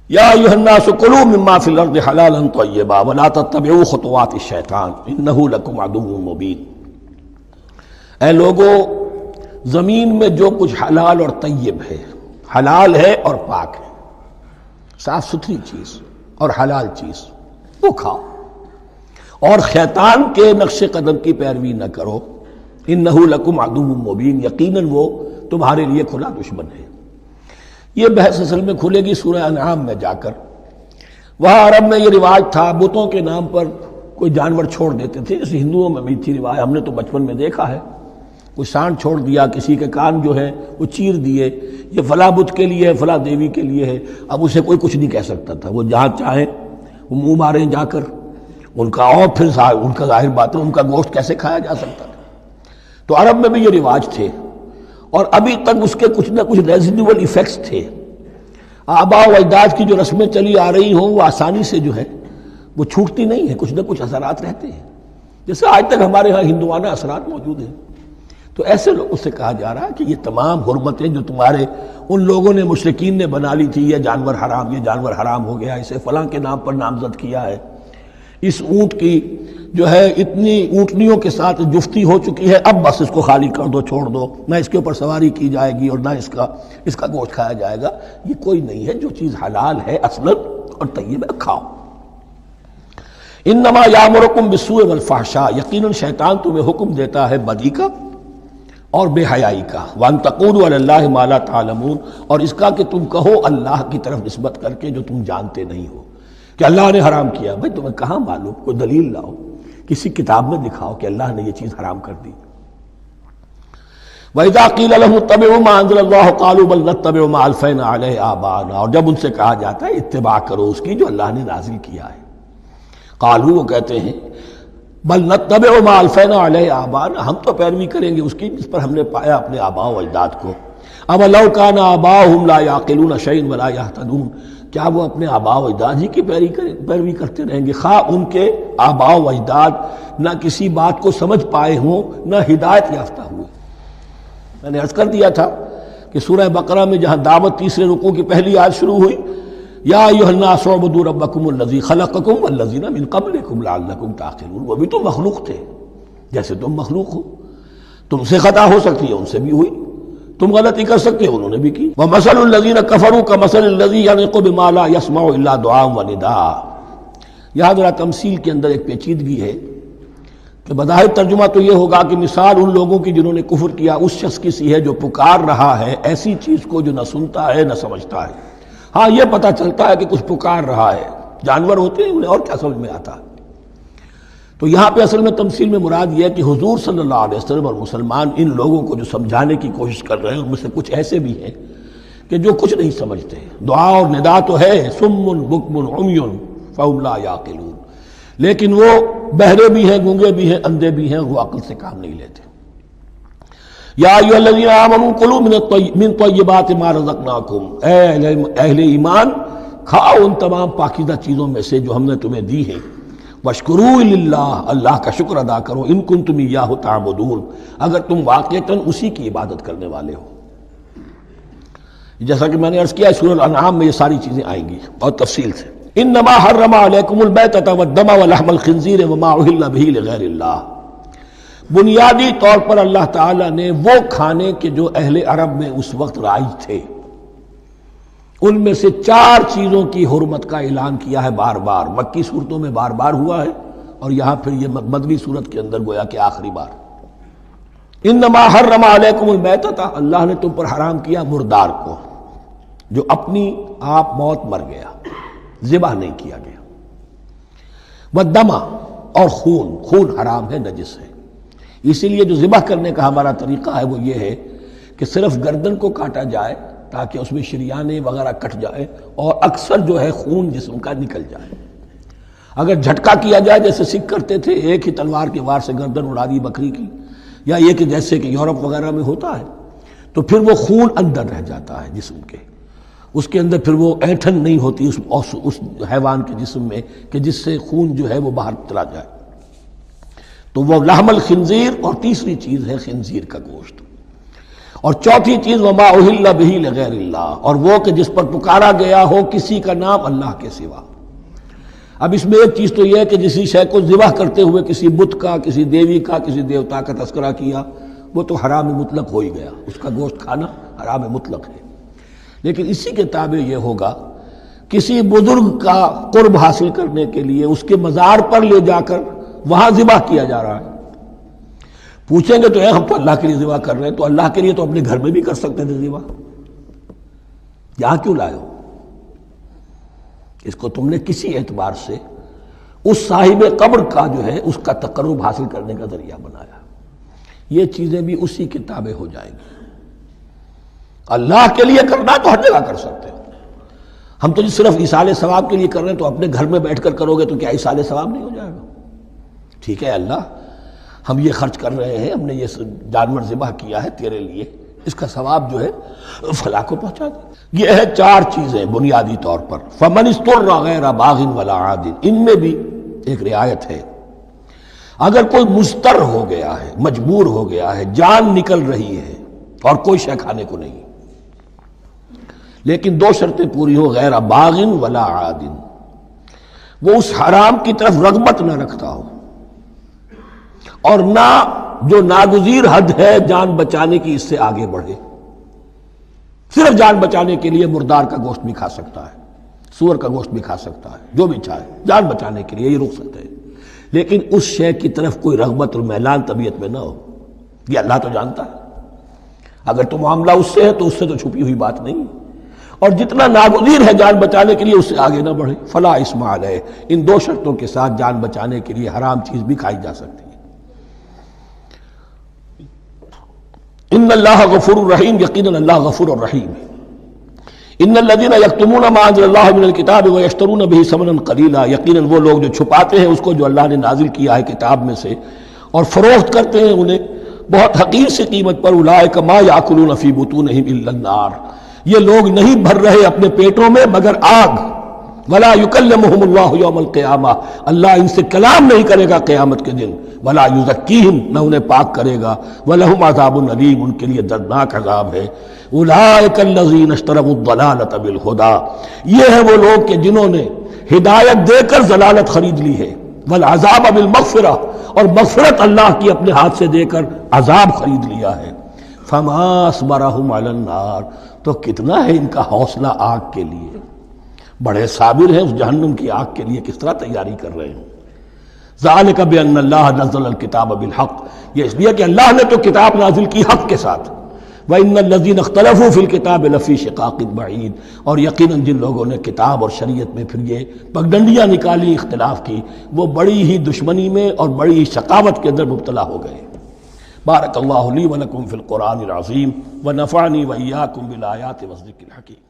یا ایھا الناس کلوا مما فی الارض حلالا طیبا ولا تتبعوا خطوات الشیطان انہ لکم عدو مبین۔ اے لوگو، زمین میں جو کچھ حلال اور طیب ہے، حلال ہے اور پاک ہے، صاف ستھری چیز اور حلال چیز، وہ کھاؤ، اور شیطان کے نقش قدم کی پیروی نہ کرو، انہ لکم عدو مبین، یقیناً وہ تمہارے لیے کھلا دشمن ہے۔ یہ بحث اصل میں کھلے گی سورہ انعام میں جا کر۔ وہاں عرب میں یہ رواج تھا، بتوں کے نام پر کوئی جانور چھوڑ دیتے تھے، جیسے ہندوؤں میں بھی تھی رواج، ہم نے تو بچپن میں دیکھا ہے، کوئی سانڈ چھوڑ دیا، کسی کے کان جو ہے وہ چیر دیے، یہ فلاں بت کے لیے ہے، فلاں دیوی کے لیے ہے۔ اب اسے کوئی کچھ نہیں کہہ سکتا تھا، وہ جہاں چاہیں وہ منہ ماریں جا کر ان کا، اور پھر ان کا ظاہر بات ہے ان کا گوشت کیسے کھایا جا سکتا تھا۔ تو عرب میں بھی یہ رواج تھے، اور ابھی تک اس کے کچھ نہ کچھ ریزیڈیول ایفیکٹس تھے۔ آباء و اجداد کی جو رسمیں چلی آ رہی ہوں وہ آسانی سے جو ہے وہ چھوٹتی نہیں ہے، کچھ نہ کچھ اثرات رہتے ہیں، جیسے آج تک ہمارے ہاں ہندوانہ اثرات موجود ہیں۔ تو ایسے لوگوں سے کہا جا رہا ہے کہ یہ تمام حرمتیں جو تمہارے ان لوگوں نے، مشرکین نے بنا لی تھی، یہ جانور حرام، یہ جانور حرام ہو گیا، اسے فلاں کے نام پر نامزد کیا ہے، اس اونٹ کی جو ہے اتنی اونٹنیوں کے ساتھ جفتی ہو چکی ہے، اب بس اس کو خالی کر دو، چھوڑ دو، نہ اس کے اوپر سواری کی جائے گی اور نہ اس کا گوشت کھایا جائے گا، یہ کوئی نہیں ہے۔ جو چیز حلال ہے اصلاً اور طیب ہے، کھاؤ۔ انما یامرکم بالسوء والفحشاء، یقیناً شیطان تمہیں حکم دیتا ہے بدی کا اور بے حیائی کا، وان تقولوا علی اللہ ما لا تعلمون، اور اس کا کہ تم کہو اللہ کی طرف نسبت کر کے جو تم جانتے نہیں ہو کہ اللہ نے حرام کیا۔ بھائی تمہیں کہاں معلوم؟ کوئی دلیل لاؤ، کسی کتاب میں دکھاؤ کہ اللہ نے یہ چیز حرام کر دی۔ وَإِذَا قِيلَ لَهُمُ اتَّبِعُوا مَا أَنزَلَ اللَّهُ قَالُوا بَلْ نَتَّبِعُ مَا أَلْفَيْنَا عَلَيْهِ آبَاءَنَا، اور جب ان سے کہا جاتا ہے اتباع کرو اس کی جو اللہ نے نازل کیا ہے، قالوا، وہ کہتے ہیں بل نتبع ما ألفينا عليه آباءنا، ہم تو پیروی کریں گے اس کی جس پر ہم نے پایا اپنے آباء و اجداد کو۔ أَوَلَوْ كَانَ آبَاؤُهُمْ لَا يَعْقِلُونَ شَيْئًا وَلَا يَهْتَدُونَ، کیا وہ اپنے آباء و اجداد ہی کی پیروی کرتے رہیں گے، خواہ ان کے آباء و اجداد نہ کسی بات کو سمجھ پائے ہوں نہ ہدایت یافتہ ہوئے۔ میں نے عرض کر دیا تھا کہ سورہ بقرہ میں جہاں دعوت تیسرے رکوع کی پہلی آیت شروع ہوئی، یا ایھا الناس اعبدوا ربکم الذی خلقکم والذین من قبلکم لعلکم تعقلون، وہ بھی تو مخلوق تھے جیسے تم مخلوق ہو، تم سے خطا ہو سکتی ہے، ان سے بھی ہوئی، تم غلطی کر سکتے ہو، انہوں نے بھی کی۔ وَمَثَلُ الَّذِينَ كَفَرُوا كَمَثَلِ الَّذِي يَنِقُ بِمَا لَا يَسْمَعُ إِلَّا دُعَاءً وَنِدَاءً۔ یہاں ذرا تمثیل کے اندر ایک پیچیدگی ہے کہ بظاہر ترجمہ تو یہ ہوگا کہ مثال ان لوگوں کی جنہوں نے کفر کیا اس شخص کی سی ہے جو پکار رہا ہے ایسی چیز کو جو نہ سنتا ہے نہ سمجھتا ہے۔ ہاں یہ پتہ چلتا ہے کہ کچھ پکار رہا ہے، جانور ہوتے ہیں انہیں اور کیا سمجھ میں آتا ہے۔ تو یہاں پہ اصل میں تمثیل میں مراد یہ ہے کہ حضور صلی اللہ علیہ وسلم اور مسلمان ان لوگوں کو جو سمجھانے کی کوشش کر رہے ہیں ان میں سے کچھ ایسے بھی ہیں کہ جو کچھ نہیں سمجھتے۔ دعا اور ندا تو ہے، صم بکم عمی فہم لا یعقلون، لیکن وہ بہرے بھی ہیں، گونگے بھی ہیں، اندھے بھی ہیں، وہ عقل سے کام نہیں لیتے۔ یا ایھا الذین آمنوا کلوا من طیبات ما رزقناکم، اے اہل ایمان کھاؤ ان تمام پاکیزہ چیزوں میں سے جو ہم نے تمہیں دی ہیں، واشکروا للہ، اللہ کا شکر ادا کرو، ان کنتم ایاہ تعبدون، اگر تم واقعتاً اسی کی عبادت کرنے والے ہو۔ جیسا کہ میں نے عرض کیا سورہ الانعام میں یہ ساری چیزیں آئیں گی اور تفصیل سے۔ انما حرم علیکم المیتۃ والدم ولحم الخنزیر وما اہل بہ لغیر اللہ، بنیادی طور پر اللہ تعالیٰ نے وہ کھانے کے جو اہل عرب میں اس وقت رائج تھے ان میں سے 4 چیزوں کی حرمت کا اعلان کیا ہے بار بار، مکی صورتوں میں بار بار ہوا ہے اور یہاں پھر یہ مدنی صورت کے اندر گویا کہ آخری بار۔ انما حرم علیکم المیتۃ، اللہ نے تم پر حرام کیا مردار کو، جو اپنی آپ موت مر گیا، ذبح نہیں کیا گیا، والدم، اور خون حرام ہے، نجس ہے۔ اسی لیے جو ذبح کرنے کا ہمارا طریقہ ہے وہ یہ ہے کہ صرف گردن کو کاٹا جائے تاکہ اس میں شریانے وغیرہ کٹ جائے اور اکثر جو ہے خون جسم کا نکل جائے۔ اگر جھٹکا کیا جائے جیسے سکھ کرتے تھے، ایک ہی تلوار کے وار سے گردن اڑا دی بکری کی، یا یہ کہ جیسے کہ یورپ وغیرہ میں ہوتا ہے، تو پھر وہ خون اندر رہ جاتا ہے جسم کے، اس کے اندر پھر وہ اینٹھن نہیں ہوتی اس حیوان کے جسم میں کہ جس سے خون جو ہے وہ باہر چلا جائے۔ تو وہ لحم الخنزیر، اور تیسری چیز ہے خنزیر کا گوشت۔ اور چوتھی چیز وما اہل بہ لغیر اللہ، اور وہ کہ جس پر پکارا گیا ہو کسی کا نام اللہ کے سوا۔ اب اس میں ایک چیز تو یہ ہے کہ جسی شے کو ذبح کرتے ہوئے کسی بت کا، کسی دیوی کا، کسی دیوتا کا تذکرہ کیا، وہ تو حرام مطلق ہو ہی گیا، اس کا گوشت کھانا حرام مطلق ہے۔ لیکن اسی کے تابع یہ ہوگا کسی بزرگ کا قرب حاصل کرنے کے لیے اس کے مزار پر لے جا کر وہاں ذبح کیا جا رہا ہے۔ پوچھیں گے تو ہم تو اللہ کے لیے ذبح کر رہے ہیں، تو اللہ کے لیے تو اپنے گھر میں بھی کر سکتے تھے ذبح، یہاں کیوں لائے ہو؟ اس کو تم نے کسی اعتبار سے اس صاحب قبر کا جو ہے اس کا تقرب حاصل کرنے کا ذریعہ بنایا۔ یہ چیزیں بھی اسی کی تابع ہو جائیں گی۔ اللہ کے لیے کرنا تو ہر جگہ کر سکتے ہو، ہم تو صرف ایصال ثواب کے لیے کر رہے ہیں، تو اپنے گھر میں بیٹھ کر کرو گے تو کیا ایصال ثواب نہیں ہو جائے گا؟ ٹھیک ہے اللہ، ہم یہ خرچ کر رہے ہیں، ہم نے یہ جانور ذبح کیا ہے تیرے لیے، اس کا ثواب جو ہے فلاں کو پہنچا دے۔ یہ ہے چار چیزیں بنیادی طور پر۔ فمن اضطر غیر باغ ولا عاد، ان میں بھی ایک رعایت ہے، اگر کوئی مضطر ہو گیا ہے، مجبور ہو گیا ہے، جان نکل رہی ہے اور کوئی شے کھانے کو نہیں، لیکن دو شرطیں پوری ہو، غیر باغ ولا عاد، وہ اس حرام کی طرف رغبت نہ رکھتا ہو اور نہ جو ناگزیر حد ہے جان بچانے کی اس سے آگے بڑھے۔ صرف جان بچانے کے لیے مردار کا گوشت بھی کھا سکتا ہے، سور کا گوشت بھی کھا سکتا ہے، جو بھی چاہے جان بچانے کے لیے یہ رک سکتے ہیں، لیکن اس شے کی طرف کوئی رغبت المیلان طبیعت میں نہ ہو۔ یہ اللہ تو جانتا ہے، اگر تو معاملہ اس سے ہے تو اس سے تو چھپی ہوئی بات نہیں، اور جتنا ناگزیر ہے جان بچانے کے لیے اس سے آگے نہ بڑھے۔ فلا اثم علیہ، ان دو شرطوں کے ساتھ جان بچانے کے لیے حرام چیز بھی کھائی جا سکتی ہے۔ ان اللہ غفور الرحیم، یقیناً اللہ غفور الرحیم ہے۔ ان الذین یکتمون ما انزل اللہ من الکتاب ویشترون بہ ثمنا قلیلا، یقیناً وہ لوگ جو چھپاتے ہیں اس کو جو اللہ نے نازل کیا ہے کتاب میں سے اور فروخت کرتے ہیں انہیں بہت حقیر سی قیمت پر، اولئک ما یاکلون فی بطونہم الا النار، یہ لوگ نہیں بھر رہے اپنے پیٹوں میں مگر آگ۔ ولا یکلمہم اللہ یوم القیامہ، اللہ ان سے کلام نہیں کرے گا قیامت کے دن۔ ولا یزکیہم، نہ انہیں پاک کرے گا۔ ولہم عذاب علیم، ان کے لیے دردناک عذاب ہے۔ اولئک الذین اشتروا الضلالۃ بالہدی، یہ ہیں وہ لوگ کہ جنہوں نے ہدایت دے کر ضلالت خرید لی ہے۔ والعذاب بالمغفرہ، اور مغفرت اللہ کی اپنے ہاتھ سے دے کر عذاب خرید لیا ہے۔ فما اصبرہم علی النار، تو کتنا ہے ان کا حوصلہ آگ کے لیے، بڑے صابر ہیں اس جہنم کی آگ کے لیے، کس طرح تیاری کر رہے ہیں۔ ذالک بان اللہ نزل الکتاب بالحق، یہ اس لیے کہ اللہ نے تو کتاب نازل کی حق کے ساتھ۔ وان الذین اختلفوا فی الکتاب لفی شقاق بعید، اور یقیناً جن لوگوں نے کتاب اور شریعت میں پھر یہ پگڈنڈیاں نکالی اختلاف کی، وہ بڑی ہی دشمنی میں اور بڑی ہی شقاوت کے اندر مبتلا ہو گئے۔ بارک اللہ لی ولکم فی القرآن العظیم ونفعنی وإیاکم بالآیات والذکر الحکیم۔